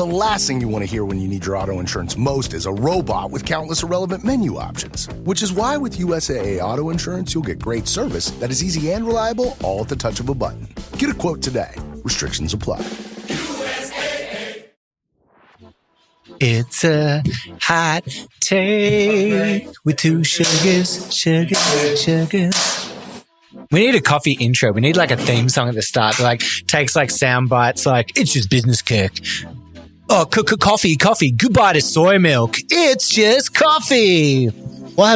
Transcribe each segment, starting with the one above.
The last thing you want to hear when you need your auto insurance most is a robot with countless irrelevant menu options. Which is why with USAA Auto Insurance, you'll get great service that is easy and reliable, all at the touch of a button. Get a quote today. Restrictions apply. USAA. It's a hot take with two sugars. We need a coffee intro. We need like a theme song at the start that like takes like sound bites like, it's just Business Kirk. Oh, coffee. Goodbye to soy milk. It's just coffee. Well, I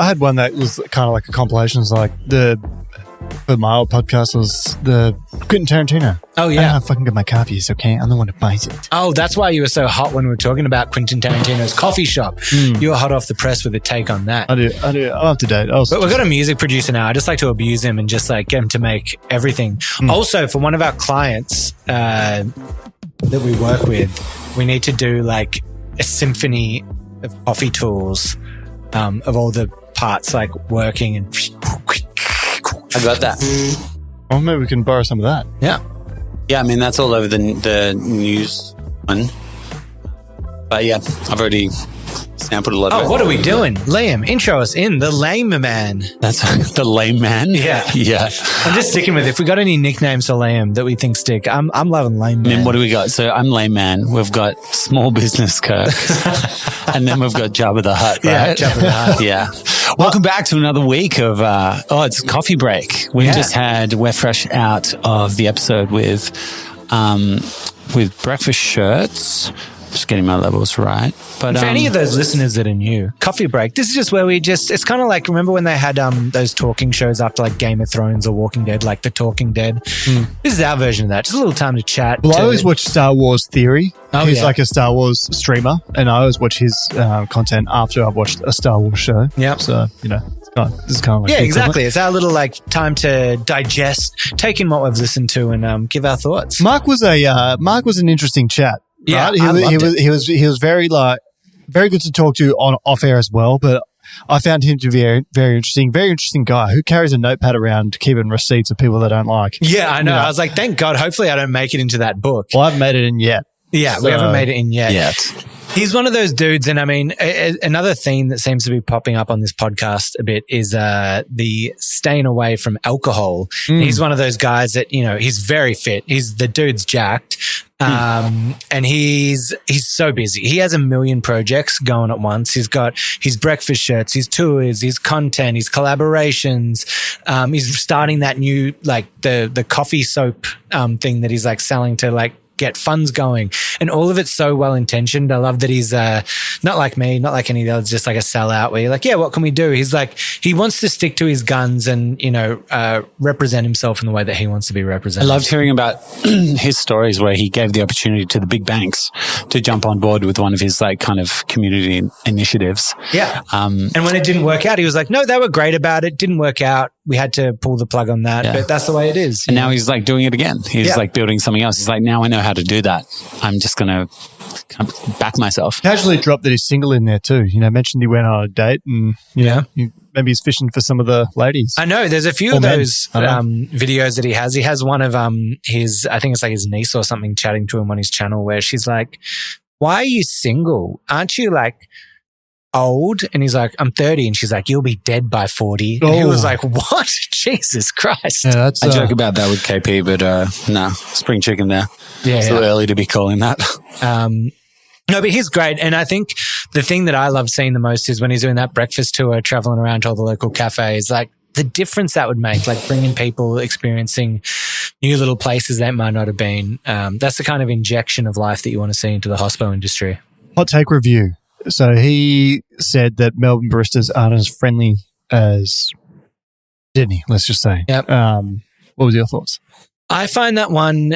had one that was kind of like a compilation. It's like for my old podcast was the Quentin Tarantino. Oh, yeah. I don't know how fucking good my coffee is, okay? I'm the one who buys it. Oh, that's why you were so hot when we were talking about Quentin Tarantino's coffee shop. You were hot off the press with a take on that. I do. I'm up to date. But we've got a music producer now. I just like to abuse him and just like get him to make everything. Also, for one of our clients that we work with, we need to do like a symphony of coffee tools of all the parts like working and... I got that. Well, maybe we can borrow some of that. Yeah. Yeah, I mean, that's all over the news one. But yeah, I've already sampled a lot of it. Oh, what are we doing? Liam, intro us in. The Lame Man. That's the Lame Man? Yeah. Yeah. I'm just sticking with it. If we got any nicknames for Liam that we think stick, I'm loving Lame Man. And then what do we got? So I'm Lame Man. We've got Small Business Kirk. And then we've got Jabba the Hutt, right? Yeah, Jabba the Hutt. Yeah. Welcome back to another week of, it's coffee break. We're fresh out of the episode with breakfast shirts. Just getting my levels right. But for any of those listeners that are new, Coffee Break, this is just where it's kind of like, remember when they had those talking shows after like Game of Thrones or Walking Dead, like The Talking Dead? This is our version of that. Just a little time to chat. Well, I always watch Star Wars Theory. He's like a Star Wars streamer, and I always watch his content after I've watched a Star Wars show. Yeah. So, this is kind of like... Yeah, exactly. It's our little like time to digest, take in what we've listened to and give our thoughts. Mark was an interesting chat. Yeah, right? He was very good to talk to on off air as well, but I found him to be very interesting guy who carries a notepad around keeping receipts of people they don't like. Yeah, I know. I was like, thank God. Hopefully I don't make it into that book. Well, I haven't made it in yet. Yeah, we haven't made it in yet. He's one of those dudes, and I mean, another theme that seems to be popping up on this podcast a bit is the staying away from alcohol. He's one of those guys that, he's very fit. The dude's jacked. And he's so busy. He has a million projects going at once. He's got his breakfast shirts, his tours, his content, his collaborations. He's starting that new, like the coffee soap, thing that he's like selling to like get funds going, and all of it's so well intentioned. I love that he's not like me, not like any of the others, just like a sellout where you're like, yeah, what can we do? He's like, he wants to stick to his guns and represent himself in the way that he wants to be represented. I loved hearing about his stories where he gave the opportunity to the big banks to jump on board with one of his like kind of community initiatives. Yeah. And when it didn't work out, he was like, no, they were great about it. Didn't work out. We had to pull the plug on that, but that's the way it is. And now he's like doing it again. He's like building something else. He's like, now I know how to do that. I'm just going to back myself. Casually dropped that he's single in there too. Mentioned he went on a date and maybe he's fishing for some of the ladies. I know there's a few of those videos that he has. He has one of his, I think it's like his niece or something chatting to him on his channel where she's like, why are you single? Aren't you like old? And he's like, I'm 30. And she's like, you'll be dead by 40. And he was like, what? Jesus Christ. Yeah, I joke about that with KP, but no, spring chicken there. Yeah, it's a little early to be calling that. No, but he's great. And I think the thing that I love seeing the most is when he's doing that breakfast tour, traveling around to all the local cafes, like the difference that would make, like bringing people experiencing new little places that might not have been. That's the kind of injection of life that you want to see into the hospo industry. Hot take review. So he said that Melbourne baristas aren't as friendly as Sydney, let's just say. Yep. What was your thoughts? I find that one,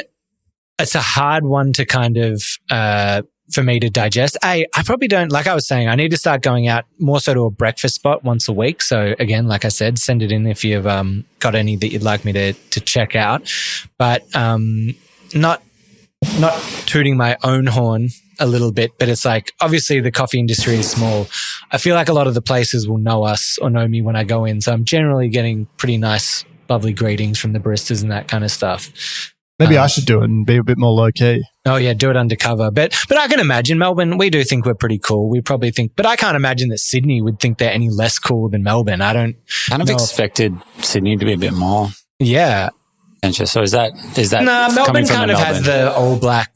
it's a hard one to kind of, for me to digest. I probably don't, like I was saying, I need to start going out more so to a breakfast spot once a week. So again, like I said, send it in if you've got any that you'd like me to check out. But not tooting my own horn a little bit, but it's like, obviously the coffee industry is small. I feel like a lot of the places will know us or know me when I go in. So I'm generally getting pretty nice, lovely greetings from the baristas and that kind of stuff. Maybe I should do it and be a bit more low key. Oh yeah, do it undercover. But I can imagine Melbourne, we do think we're pretty cool. We probably think, but I can't imagine that Sydney would think they're any less cool than Melbourne. I don't kind of expected Sydney to be a bit more. Yeah. So is that no, Melbourne kind of has the all black,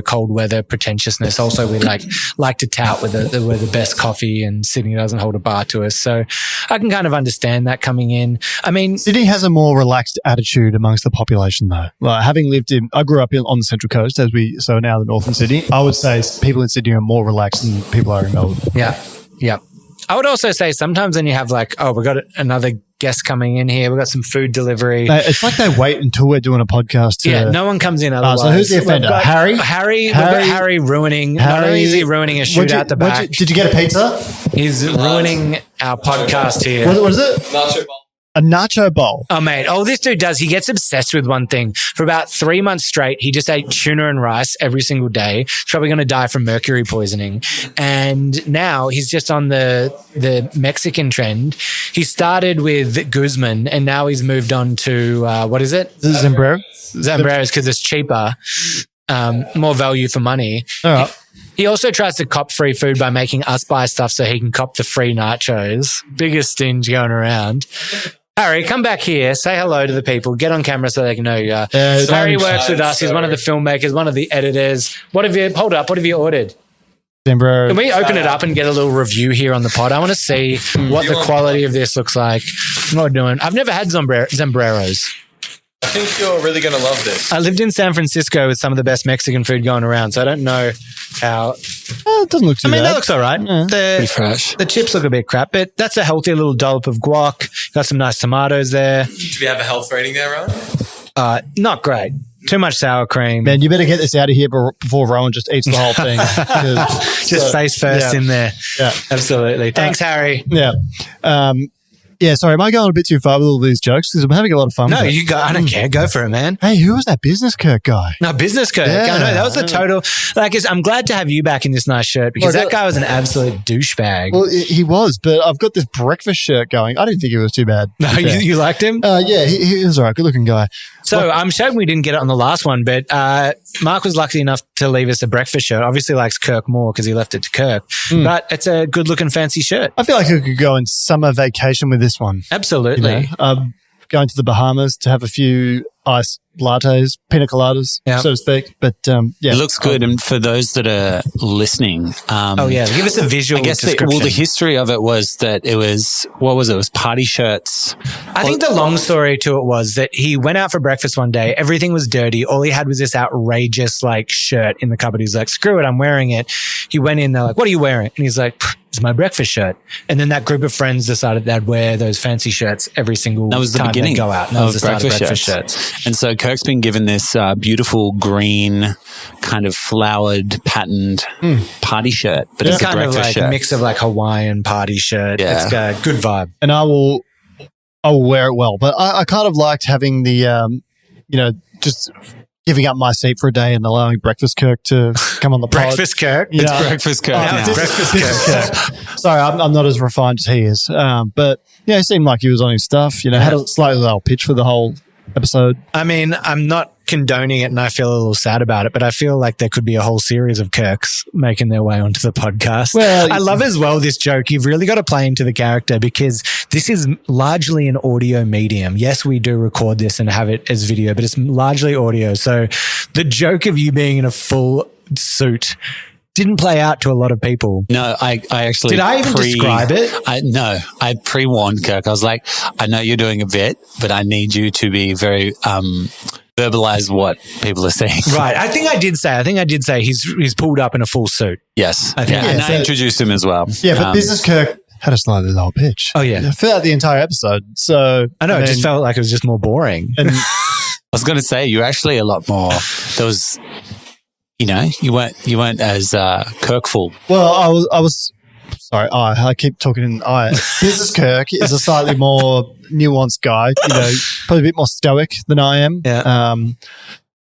cold weather pretentiousness. Also, we like to tout we're the best coffee, and Sydney doesn't hold a bar to us. So I can kind of understand that coming in. I mean, Sydney has a more relaxed attitude amongst the population, though. Like having I grew up on the Central Coast, so now the northern Sydney. I would say people in Sydney are more relaxed than people are in Melbourne. Yeah. I would also say sometimes when you have we got another guest coming in here, we've got some food delivery. It's like they wait until we're doing a podcast. No one comes in otherwise. So who's the offender? Harry? We've got Harry ruining. Not only is he ruining a shoot out the back. Did you get a pizza? He's ruining our podcast here. What is it? Nacho bowl. A nacho bowl. Oh, mate. Oh, this dude does. He gets obsessed with one thing. For about 3 months straight, he just ate tuna and rice every single day. He's probably going to die from mercury poisoning. And now he's just on the Mexican trend. He started with Guzman, and now he's moved on to, what is it? Zambreros, because it's cheaper, more value for money. All right. He also tries to cop free food by making us buy stuff so he can cop the free nachos. Biggest stinge going around. Harry, come back here. Say hello to the people. Get on camera so they can know you are. Harry works with us. He's one of the filmmakers, one of the editors. Hold up, what have you ordered? Zambro. Can we open it up and get a little review here on the pod? I want to see what the quality of this looks like. What I'm doing. I've never had Zambreros. I think you're really going to love this. I lived in San Francisco with some of the best Mexican food going around, so I don't know how. It doesn't look too bad. That looks all right. Yeah. Pretty fresh. The chips look a bit crap, but that's a healthy little dollop of guac. Got some nice tomatoes there. Do we have a health rating there, Rohan? Not great. Too much sour cream. Man, you better get this out of here before Rohan just eats the whole thing. Just face first in there. Yeah. Absolutely. Thanks, Harry. Yeah. Sorry, am I going a bit too far with all these jokes? Because I'm having a lot of fun. No, with it. you go. I don't care. Go for it, man. Hey, who was that Business Kirk guy? No, Business Kirk. Yeah. I know, that was a total. I'm glad to have you back in this nice shirt because that guy was an absolute douchebag. Well, he was, but I've got this breakfast shirt going. I didn't think it was too bad. No, you liked him? Yeah, he was all right. Good looking guy. So I'm showing we didn't get it on the last one, but Mark was lucky enough to leave us a breakfast shirt. Obviously likes Kirk more because he left it to Kirk, but it's a good looking fancy shirt. I feel like I could go on summer vacation with this one. Absolutely. Going to the Bahamas to have a few iced lattes, pina coladas, so to speak. But it looks good. And for those that are listening, give us a visual. I guess description. the history of it was that it was It was party shirts. I think the long story to it was that he went out for breakfast one day. Everything was dirty. All he had was this outrageous shirt in the cupboard. He's like, "Screw it, I'm wearing it." He went in. They're like, "What are you wearing?" And he's like, "It's my breakfast shirt." And then that group of friends decided they'd wear those fancy shirts every single time they go out. And that was the start of breakfast shirts. And so Kirk's been given this beautiful green kind of flowered patterned party shirt, but it's kind a of breakfast shirt. A mix of Hawaiian party shirt. Yeah. It's got a good vibe. And I will wear it well. But I kind of liked having the, just giving up my seat for a day and allowing Breakfast Kirk to come on the pod. Breakfast Kirk? It's Breakfast Kirk now. Breakfast Kirk. Sorry, I'm not as refined as he is. But, yeah, he seemed like he was on his stuff. Had a slightly low pitch for the whole episode. I mean, I'm not condoning it and I feel a little sad about it, but I feel like there could be a whole series of Kirks making their way onto the podcast. Well, I love as well this joke. You've really got to play into the character because this is largely an audio medium. Yes, we do record this and have it as video, but it's largely audio. So the joke of you being in a full suit didn't play out to a lot of people. No, I actually... Did I even describe it? I pre-warned Kirk. I was like, I know you're doing a bit, but I need you to be very... verbalize what people are saying. Right. I think I did say he's pulled up in a full suit. Yes. I think. And I introduced him as well. Yeah, but Business Kirk had a slightly lower pitch. Oh, yeah. Throughout the entire episode. So I know, it just felt like it was just more boring. And I was going to say, you're actually a lot more... There was... you weren't as Kirkful. Well, I was sorry, I keep talking in Business Kirk is a slightly more nuanced guy, probably a bit more stoic than I am. Yeah.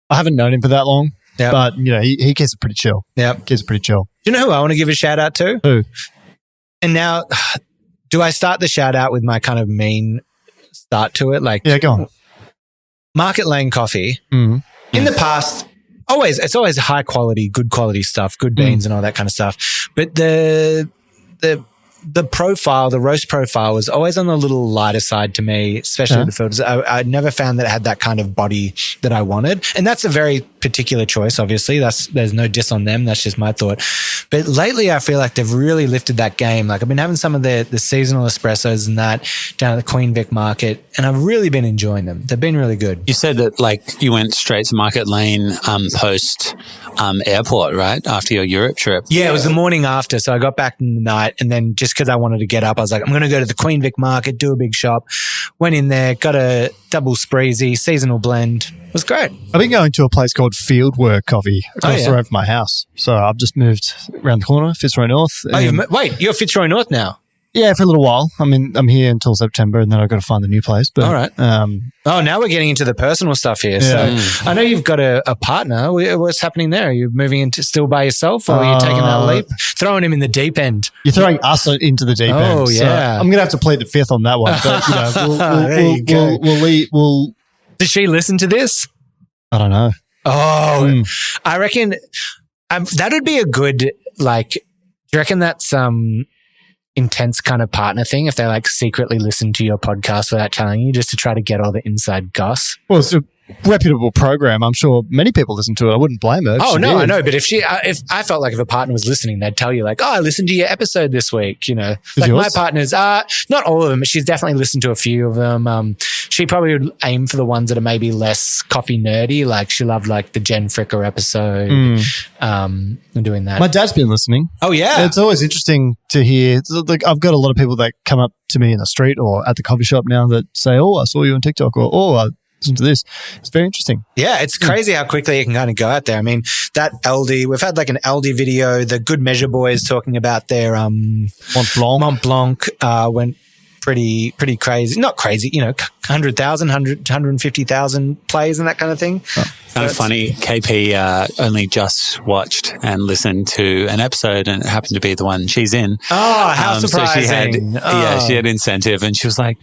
I haven't known him for that long, but he keeps it pretty chill. Yeah. Keeps it pretty chill. Do you know who I want to give a shout out to? Who? And now, do I start the shout out with my kind of mean start to it? Yeah, go on. Market Lane Coffee. Mm. In the past, it's always high quality, good quality stuff, good beans and all that kind of stuff. But the profile, the roast profile was always on the little lighter side to me, especially with the filters. I never found that it had that kind of body that I wanted. And that's a very particular choice, obviously. There's no diss on them. That's just my thought. But lately I feel like they've really lifted that game. Like I've been having some of the seasonal espressos and that down at the Queen Vic Market, and I've really been enjoying them. They've been really good. You said that like you went straight to Market Lane post airport, right? After your Europe trip. Yeah, it was the morning after. So I got back in the night, and then just because I wanted to get up, I was like, I'm going to go to the Queen Vic Market, do a big shop. Went in there, got a double spreezy, seasonal blend. It was great. I've been going to a place called Fieldwork Coffee across the road from my house. So I've just moved around the corner, Fitzroy North. Wait, you're Fitzroy North now? Yeah, for a little while. I mean, I'm here until September, and then I've got to find a new place. But, all right. Now we're getting into the personal stuff here. Yeah. So I know you've got a partner. What's happening there? Are you moving into still by yourself, or are you taking that leap? Throwing him in the deep end. You're throwing us into the deep end. Oh, yeah. So I'm going to have to plead the fifth on that one. But, we'll Does she listen to this? I don't know. Oh, I reckon that would be a good, like, do you reckon that's intense kind of partner thing if they like secretly listen to your podcast without telling you, just to try to get all the inside goss? Well, it's a reputable program. I'm sure many people listen to it. I wouldn't blame her. Oh, no, I know. But if I felt like if a partner was listening, they'd tell you like, oh, I listened to your episode this week, you know. Like my partners, not all of them, but she's definitely listened to a few of them. She probably would aim for the ones that are maybe less coffee nerdy. Like she loved like the Jen Fricker episode. And doing that. My dad's been listening. Oh, yeah. It's always interesting to hear. Like I've got a lot of people that come up to me in the street or at the coffee shop now that say, oh, I saw you on TikTok, or oh, I listened to this. It's very interesting. Yeah, it's crazy how quickly it can kind of go out there. I mean, that LD, we've had like an LD video, the Good Measure Boys talking about their Mont Blanc went pretty crazy. Not crazy, you know, 100,000, 150,000 plays and that kind of thing. Kind of funny. KP only just watched and listened to an episode, and it happened to be the one she's in. Oh, how surprising. So she had incentive, and she was like,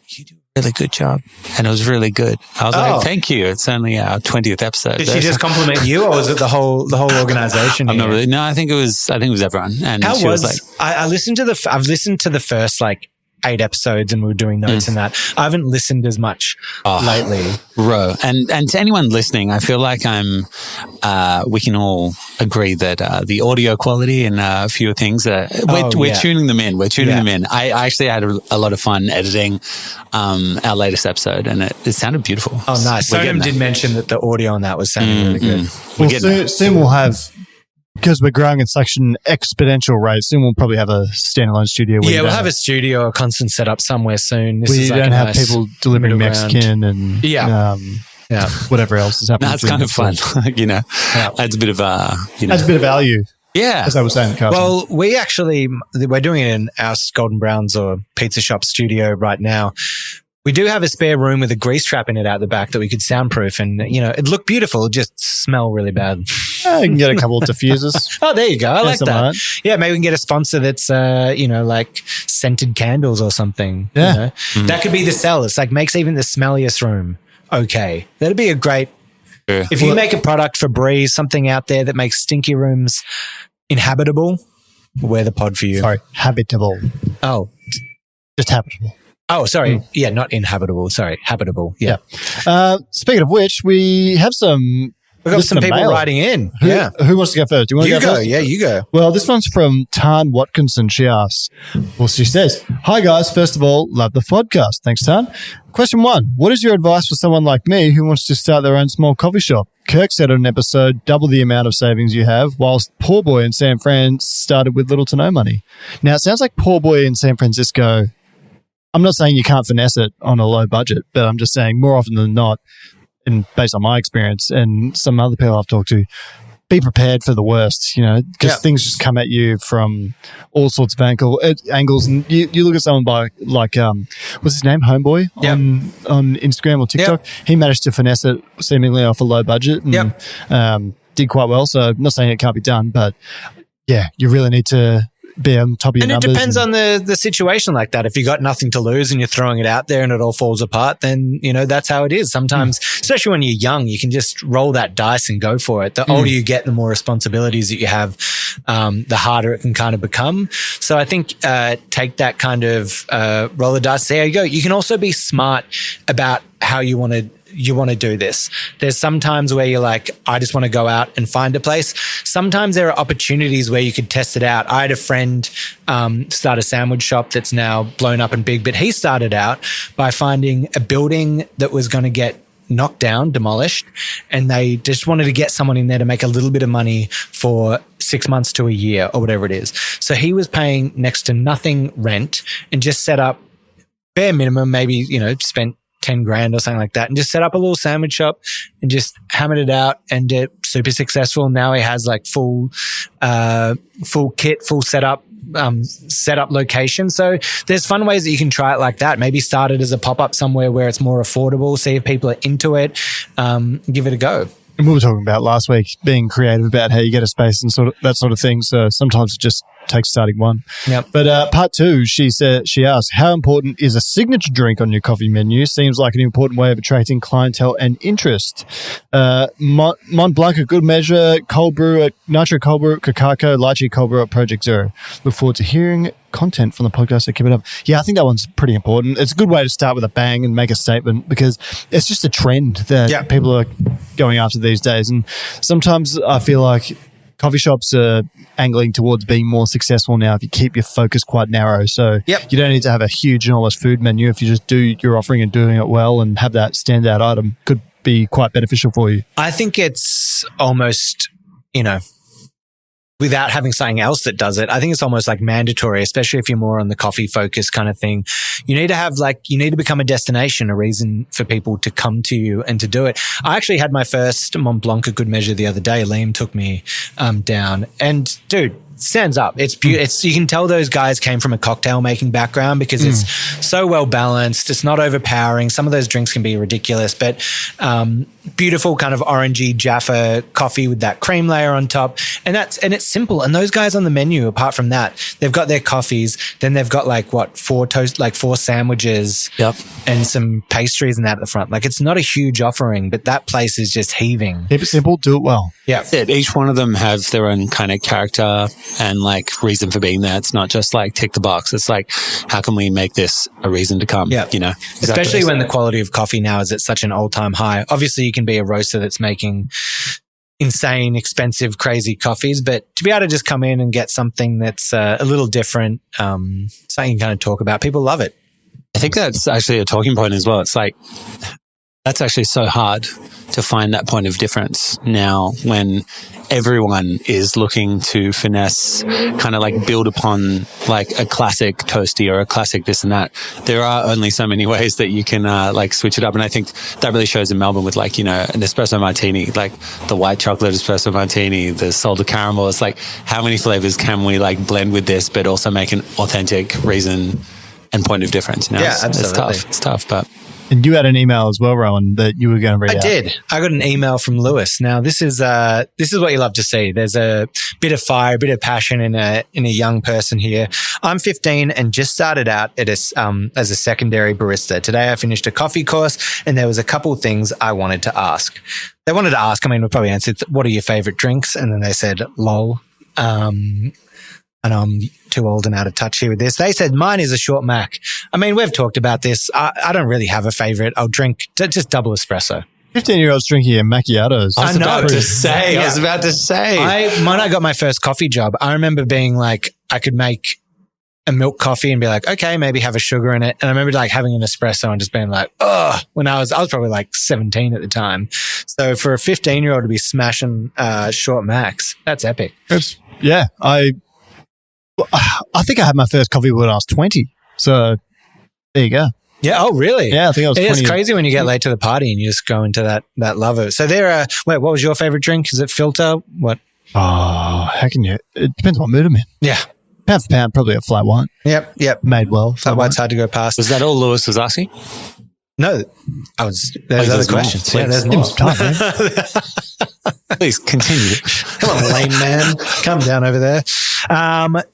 you do a really good job. And it was really good. I was like, thank you. It's only our 20th episode. Did she just compliment you, or was it the whole organization? I'm not really. No, I think it was everyone. And how she was like, I've listened to the first like 8 episodes, and we were doing notes and that. I haven't listened as much lately. And to anyone listening, I feel like we can all agree that the audio quality and a few things, we're tuning them in. We're tuning them in. I actually had a lot of fun editing our latest episode, and it sounded beautiful. Oh, nice. Sonam did mention that the audio on that was sounding really good. Well, soon we'll have, because we're growing at such an exponential rate, soon we'll probably have a standalone studio. We'll have a studio, a constant setup somewhere soon. We don't have people delivering Mexican and whatever else is happening. That's kind of fun, you know. Adds a bit of adds a bit of value. Yeah, as I was saying. Well, we're doing it in our Golden Browns or Pizza Shop studio right now. We do have a spare room with a grease trap in it out the back that we could soundproof, and you know, it looked beautiful. It just smell really bad. You can get a couple of diffusers. Oh, there you go. I like that. Yeah, maybe we can get a sponsor that's like scented candles or something. Yeah, you know? That could be the sell. It's like makes even the smelliest room okay. That'd be a great. Yeah. If you make a product for Breeze, something out there that makes stinky rooms inhabitable, we're the pod for you. Sorry, habitable. Oh, just habitable. Oh, sorry. Yeah, not inhabitable. Sorry, habitable. Yeah. Speaking of which, we have some. We've got some people writing in. Who wants to go first? Do you want to go first? Yeah, you go. Well, this one's from Tan Watkinson. She asks, she says, "Hi guys. First of all, love the podcast. Thanks, Tan. Question 1: what is your advice for someone like me who wants to start their own small coffee shop? Kirk said on an episode, double the amount of savings you have, whilst Poor Boy in San Fran started with little to no money. Now, it sounds like Poor Boy in San Francisco. I'm not saying you can't finesse it on a low budget, but I'm just saying more often than not, and based on my experience and some other people I've talked to, be prepared for the worst, you know, because things just come at you from all sorts of angles. And you look at someone like what's his name? Homeboy on Instagram or TikTok. He managed to finesse it seemingly off a low budget and did quite well. So I'm not saying it can't be done, but yeah, you really need to be on top of your and numbers. It depends on the situation like that. If you got nothing to lose and you're throwing it out there and it all falls apart, then, that's how it is. Sometimes, especially when you're young, you can just roll that dice and go for it. The older you get, the more responsibilities that you have, the harder it can kind of become. So I think take that kind of roll the dice. There you go. You can also be smart about how you want to do this. There's some times where you're like, I just want to go out and find a place. Sometimes there are opportunities where you could test it out. I had a friend start a sandwich shop that's now blown up and big, but he started out by finding a building that was going to get knocked down, demolished, and they just wanted to get someone in there to make a little bit of money for 6 months to a year or whatever it is. So he was paying next to nothing rent and just set up bare minimum, maybe, spent 10 grand or something like that, and just set up a little sandwich shop and just hammered it out, and super successful. Now he has like full kit, full setup location. So there's fun ways that you can try it like that. Maybe start it as a pop-up somewhere where it's more affordable, see if people are into it, give it a go. And we were talking about last week being creative about how you get a space and that sort of thing. So sometimes it just takes starting one. Yep. But part two, she asked, how important is a signature drink on your coffee menu? Seems like an important way of attracting clientele and interest. Mont Blanc, a good measure, cold brew, nitro cold brew, Kakako, lychee cold brew at Project Zero. Look forward to hearing content from the podcast, so keep it up. Yeah, I think that one's pretty important. It's a good way to start with a bang and make a statement, because it's just a trend that people are going after these days. And sometimes I feel like coffee shops are angling towards being more successful now if you keep your focus quite narrow. So you don't need to have a huge enormous food menu. If you just do your offering and doing it well and have that standout item, could be quite beneficial for you. I think it's almost, without having something else that does it, I think it's almost like mandatory, especially if you're more on the coffee focus kind of thing. You need to become a destination, a reason for people to come to you and to do it. I actually had my first Mont Blanc, a good measure, the other day. Liam took me down, and dude, stands up. It's beautiful. You can tell those guys came from a cocktail making background, because it's so well balanced. It's not overpowering. Some of those drinks can be ridiculous, but beautiful kind of orangey Jaffa coffee with that cream layer on top. And it's simple. And those guys on the menu, apart from that, they've got their coffees. Then they've got four sandwiches and some pastries and that at the front. Like, it's not a huge offering, but that place is just heaving. Keep it simple, do it well. Yeah. Each one of them have their own kind of character and like reason for being there. It's not just like tick the box. It's like, how can we make this a reason to come? Yeah. Especially when the quality of coffee now is at such an all-time high. Obviously, you can be a roaster that's making insane, expensive, crazy coffees, but to be able to just come in and get something that's a little different, something you can kind of talk about, people love it. I think that's actually a talking point as well. It's like, that's actually so hard to find that point of difference now, when everyone is looking to finesse, kind of like build upon like a classic toasty or a classic this and that. There are only so many ways that you can like switch it up. And I think that really shows in Melbourne with like, an espresso martini, like the white chocolate espresso martini, the salted caramel. It's like, how many flavors can we like blend with this, but also make an authentic reason and point of difference? Absolutely. It's tough, but... And you had an email as well, Rohan, that you were going to read out. I did. I got an email from Lewis. Now, this is what you love to see. There's a bit of fire, a bit of passion in a young person here. I'm 15 and just started out as a secondary barista. Today, I finished a coffee course, and there was a couple of things I wanted to ask. They wanted to ask, we probably answered, what are your favorite drinks? And then they said, lol. And I'm too old and out of touch here with this. They said, mine is a short Mac. We've talked about this. I don't really have a favorite. I'll drink just double espresso. 15-year-olds drinking macchiatos. I was about to say. When I got my first coffee job, I remember being like, I could make a milk coffee and be like, okay, maybe have a sugar in it. And I remember like having an espresso and just being like, oh, when I was probably like 17 at the time. So for a 15-year-old to be smashing short Macs, that's epic. I think I had my first coffee when I was 20. So there you go. Yeah. Oh, really? Yeah, I think I was 20. It's crazy when you get late to the party and you just go into that love of it. So what was your favorite drink? Is it filter? What? Oh, how can you? It depends what mood I'm in. Yeah. Pound for pound, probably a flat white. Yep. Made well. Flat white's hard to go past. Was that all Lewis was asking? No, there's other questions. Yeah, there's more. Please continue. Come on, lame man. Come down over there.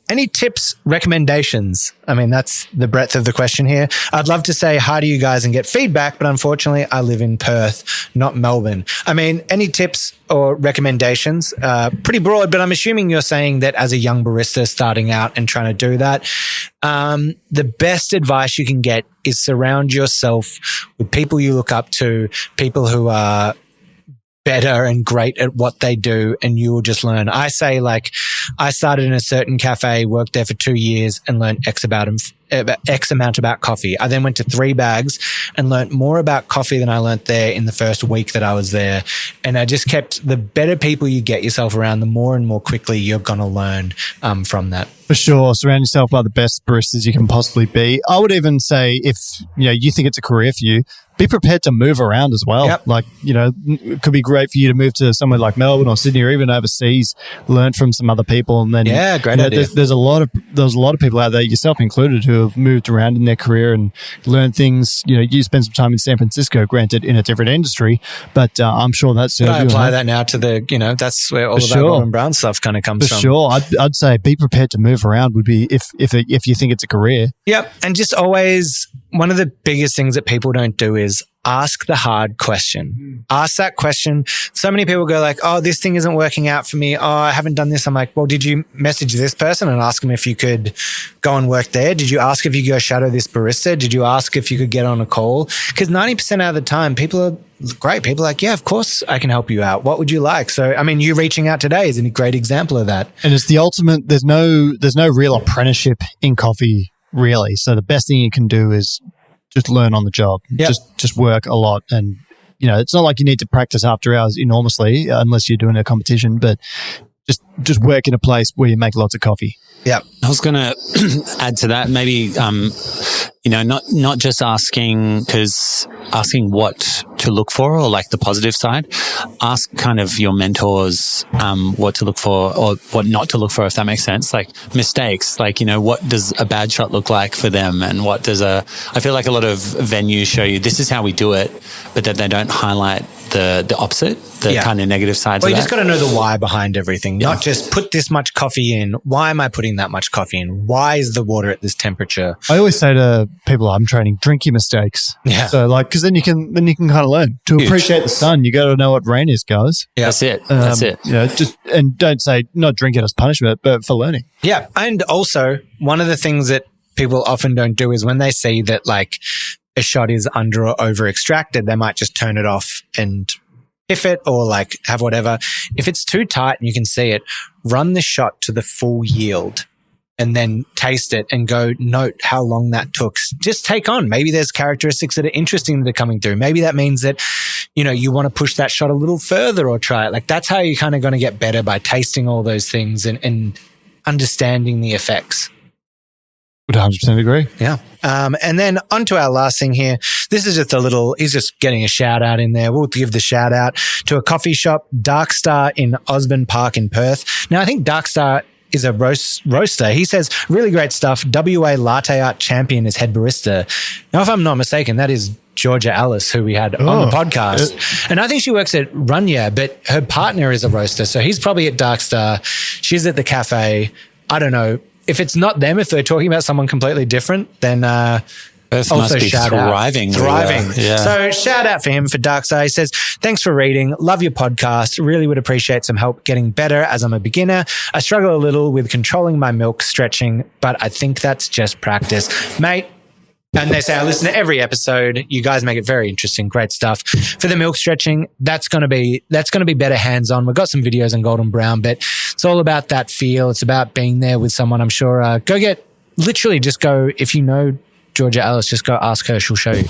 Any tips, recommendations? I mean, that's the breadth of the question here. I'd love to say hi to you guys and get feedback, but unfortunately, I live in Perth, not Melbourne. I mean, any tips or recommendations? Pretty broad, but I'm assuming you're saying that as a young barista starting out and trying to do that, the best advice you can get is surround yourself with people you look up to, people who are better and great at what they do, and you will just learn. I say, like, I started in a certain cafe, worked there for 2 years and learned X amount about coffee. I then went to 3 bags and learned more about coffee than I learned there in the first week that I was there. And I just kept, the better people you get yourself around, the more and more quickly you're going to learn from that. For sure. Surround yourself by the best baristas you can possibly be. I would even say if you think it's a career for you, be prepared to move around as well. Yep. Like, it could be great for you to move to somewhere like Melbourne or Sydney or even overseas, learn from some other people. And then, great idea. There's a lot of people out there, yourself included, who have moved around in their career and learned things. You spend some time in San Francisco, granted in a different industry, but I'm sure that's. I apply that now to the, that's where all of that Golden Brown stuff kind of comes from. For sure. I'd say be prepared to move around would be if you think it's a career. Yep. And just always, one of the biggest things that people don't do is ask the hard question. Ask that question. So many people go like, oh, this thing isn't working out for me. Oh, I haven't done this. I'm like, well, did you message this person and ask them if you could go and work there? Did you ask if you could go shadow this barista? Did you ask if you could get on a call? Because 90% out of the time, people are great. People are like, yeah, of course I can help you out. What would you like? So, I mean, you reaching out today is a great example of that. And it's the ultimate, there's no real apprenticeship in coffee, really. So the best thing you can do is just learn on the job. Yep. Just work a lot. And, it's not like you need to practice after hours enormously unless you're doing a competition, but just work in a place where you make lots of coffee. Yeah. I was going to add to that, maybe, not just asking what to look for or like the positive side. Ask kind of your mentors what to look for or what not to look for, if that makes sense. Like mistakes, like, what does a bad shot look like for them, and what does I feel like a lot of venues show you this is how we do it, but that they don't highlight the opposite, the kind of negative sides. Well, you just got to know the why behind everything, not just put this much coffee in. Why am I putting that much coffee in? Why is the water at this temperature? I always say to people I'm training, drink your mistakes. Yeah. So because then you can kind of learn to appreciate the sun. You got to know what rain is, guys. Yeah. That's it. That's it. And don't say not drink it as punishment, but for learning. Yeah. And also one of the things that people often don't do is when they see that like a shot is under or over extracted, they might just turn it off and piff it or like have whatever. If it's too tight and you can see it, run the shot to the full yield and then taste it and go note how long that took. Just take on. Maybe there's characteristics that are interesting that are coming through. Maybe that means that, you want to push that shot a little further or try it. Like that's how you're kind of going to get better, by tasting all those things and understanding the effects. Would 100% agree. Yeah. And then on to our last thing here. This is just he's just getting a shout out in there. We'll give the shout out to a coffee shop, Dark Star in Osborne Park in Perth. Now, I think Dark Star is a roaster. He says, really great stuff. WA Latte Art Champion is head barista. Now, if I'm not mistaken, that is Georgia Alice, who we had on the podcast. And I think she works at Runya, but her partner is a roaster. So he's probably at Dark Star. She's at the cafe. I don't know. If it's not them, if they're talking about someone completely different, then Perth also must be shout thriving. out. Thriving. Yeah. So shout out for him for Dark Side. He says, thanks for reading. Love your podcast. Really would appreciate some help getting better as I'm a beginner. I struggle a little with controlling my milk stretching, but I think that's just practice. Mate, and they say, I listen to every episode. You guys make it very interesting. Great stuff. For the milk stretching, that's going to be better hands-on. We've got some videos on Golden Brown, but it's all about that feel. It's about being there with someone. I'm sure, just go, if you know Georgia Alice, just go ask her. She'll show you.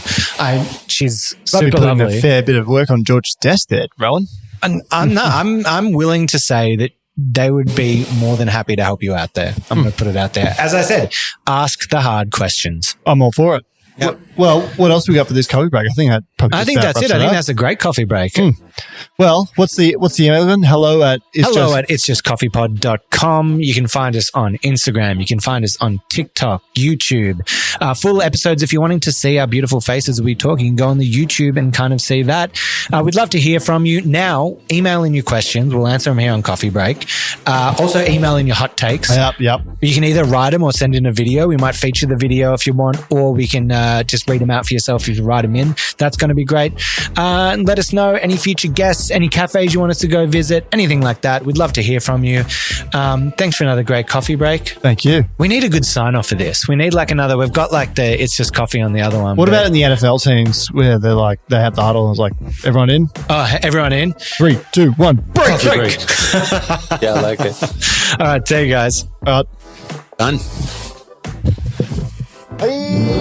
She's super lovely. A fair bit of work on George's desk there, Rowan. And I'm willing to say that they would be more than happy to help you out there. I'm going to put it out there. As I said, ask the hard questions. I'm all for it. Yep. Well, what else we got for this coffee break? I think that probably I think that's it. I think that's a great coffee break. Well, what's the email again? Hello at itsjustcoffeepod.com. You can find us on Instagram. You can find us on TikTok, YouTube. Full episodes, if you're wanting to see our beautiful faces as we talk, you can go on the YouTube and kind of see that. We'd love to hear from you. Now, email in your questions. We'll answer them here on Coffee Break. Also, email in your hot takes. Yep. You can either write them or send in a video. We might feature the video if you want, or we can just read them out for yourself if you write them in. That's going to be great. And let us know any future guests, any cafes you want us to go visit, anything like that. We'd love to hear from you. Thanks for another great coffee break. Thank you. We need a good sign off for this. We need like another. We've got like the It's Just Coffee on the other one. What about in the NFL teams where they're like, they have the huddle and it's like, everyone in? Oh, everyone in? 3, 2, 1, break. Yeah, I like it. All right, see you guys. All right. Done. Hey.